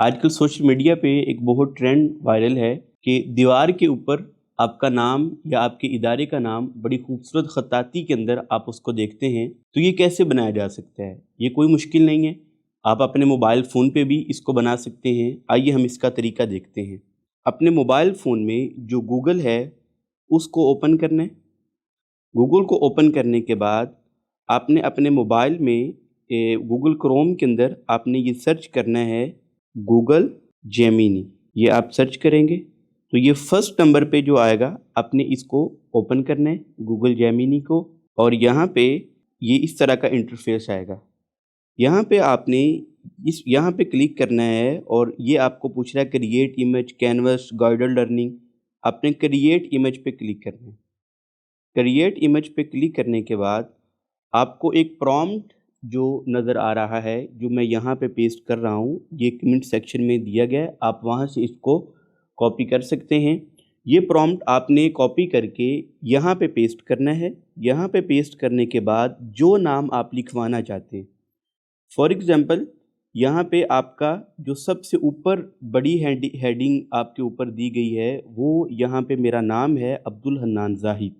आजकल social media पे एक बहुत ट्रेंड वायरल है कि दीवार के ऊपर आपका नाम या आपके इदारे का नाम बड़ी खूबसूरत खत्ताती के अंदर आप उसको देखते हैं। तो ये कैसे बनाया जा सकता है? ये कोई मुश्किल नहीं है। आप अपने मोबाइल फ़ोन पे भी इसको बना सकते हैं। आइए हम इसका तरीका देखते हैं। अपने मोबाइल फ़ोन में जो गूगल है, उसको ओपन करना है। गूगल को ओपन करने के बाद आपने अपने मोबाइल में गूगल क्रोम के अंदर आपने ये सर्च करना है, गूगल जेमिनी। ये आप सर्च करेंगे तो ये फर्स्ट नंबर पे जो आएगा आपने इसको ओपन करना है, गूगल जेमिनी को। और यहाँ पे ये इस तरह का इंटरफेस आएगा। यहाँ पे आपने यहाँ पे क्लिक करना है और ये आपको पूछ रहा है create image, canvas, guided learning. आपने क्रिएट इमेज पे क्लिक करना है। क्रिएट इमेज पे क्लिक करने के बाद आपको एक प्रॉम्प्ट जो नज़र आ रहा है, जो मैं यहाँ पे पेस्ट कर रहा हूँ, ये कमेंट सेक्शन में दिया गया है। आप वहाँ से इसको कॉपी कर सकते हैं। ये प्रॉम्प्ट आपने कॉपी करके यहाँ पे पेस्ट करना है। यहाँ पे पेस्ट करने के बाद जो नाम आप लिखवाना चाहते हैं, फॉर एग्ज़ाम्पल यहाँ पे आपका जो सबसे ऊपर बड़ी हेडिंग आपके ऊपर दी गई है, वो यहाँ पे मेरा नाम है अब्दुल हन्नान ज़ाहिद।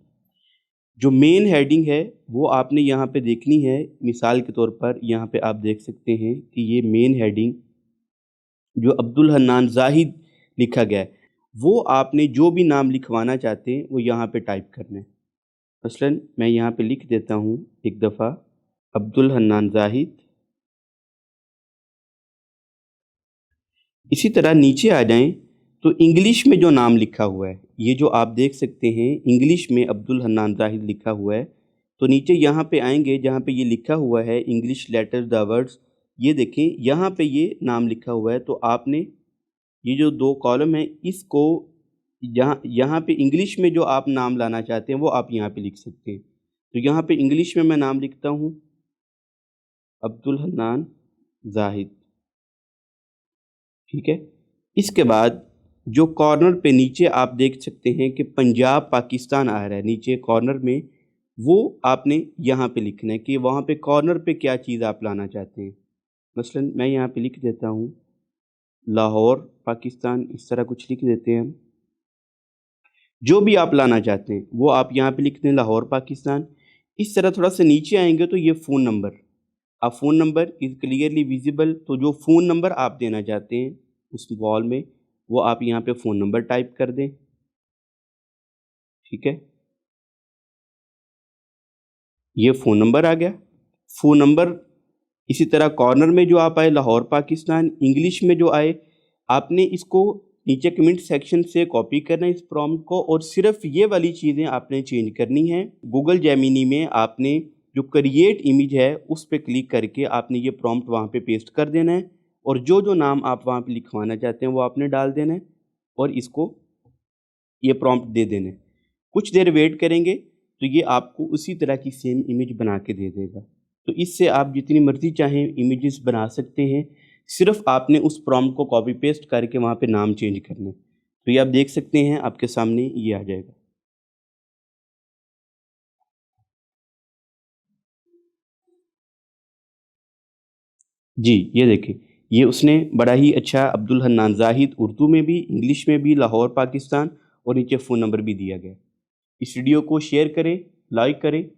जो मेन हेडिंग है वो आपने यहाँ पे देखनी है। मिसाल के तौर पर यहाँ पे आप देख सकते हैं कि ये मेन हेडिंग जो अब्दुल हन्नान ज़ाहिद लिखा गया है, वो आपने जो भी नाम लिखवाना चाहते हैं वो यहाँ पे टाइप करना है। मसलन मैं यहाँ पे लिख देता हूँ एक दफ़ा अब्दुल हन्नान ज़ाहिद। इसी तरह नीचे आ जाएँ तो इंग्लिश में जो नाम लिखा हुआ है, ये जो आप देख सकते हैं इंग्लिश में अब्दुल हन्नान ज़ाहिद लिखा हुआ है। तो नीचे यहाँ पे आएँगे जहाँ पे ये लिखा हुआ है इंग्लिश लेटर्स द वर्ड्स, ये देखें यहाँ पे ये नाम लिखा हुआ है। तो आपने ये जो 2 कॉलम हैं इसको यहाँ यहाँ पे इंग्लिश में जो आप नाम लाना चाहते हैं वो आप यहाँ पे लिख सकते हैं। तो यहाँ पे इंग्लिश में मैं नाम लिखता हूँ अब्दुल हन्नान ज़ाहिद, ठीक है। इसके बाद जो कॉर्नर पे नीचे आप देख सकते हैं कि पंजाब पाकिस्तान आ रहा है नीचे कॉर्नर में, वो आपने यहाँ पे लिखना है कि वहाँ पे कॉर्नर पे क्या चीज़ आप लाना चाहते हैं। मसलन मैं यहाँ पे लिख देता हूँ लाहौर पाकिस्तान, इस तरह कुछ लिख देते हैं हम। जो भी आप लाना चाहते हैं वो आप यहाँ पे लिख दें लाहौर पाकिस्तान। इस तरह थोड़ा सा नीचे आएँगे तो ये फ़ोन नंबर, अब phone number is clearly visible. तो जो फ़ोन नंबर आप देना चाहते हैं उस वॉल में, वो आप यहाँ पे फ़ोन नंबर टाइप कर दें, ठीक है। ये फ़ोन नंबर आ गया। फ़ोन नंबर इसी तरह कॉर्नर में जो आप आए लाहौर पाकिस्तान, इंग्लिश में जो आए, आपने इसको नीचे कमेंट सेक्शन से कॉपी करना है इस प्रॉम्प्ट को, और सिर्फ़ ये वाली चीज़ें आपने चेंज करनी हैं। गूगल जेमिनी में आपने जो क्रिएट इमेज है उस पे क्लिक करके आपने ये प्रॉम्प्ट वहाँ पे पेस्ट कर देना है और जो नाम आप वहाँ पे लिखवाना चाहते हैं वो आपने डाल देना है और इसको ये प्रॉम्प्ट दे देना है। कुछ देर वेट करेंगे तो ये आपको उसी तरह की सेम इमेज बना के दे देगा। तो इससे आप जितनी मर्ज़ी चाहें इमेजेस बना सकते हैं, सिर्फ़ आपने उस प्रॉम्प्ट को कॉपी पेस्ट करके वहाँ पे नाम चेंज करने। तो ये आप देख सकते हैं आपके सामने ये आ जाएगा। जी, ये देखें, ये उसने बड़ा ही अच्छा अब्दुल हन्नान ज़ाहिद उर्दू में भी, इंग्लिश में भी, लाहौर पाकिस्तान और नीचे फ़ोन नंबर भी दिया गया है। इस वीडियो को शेयर करें, लाइक करें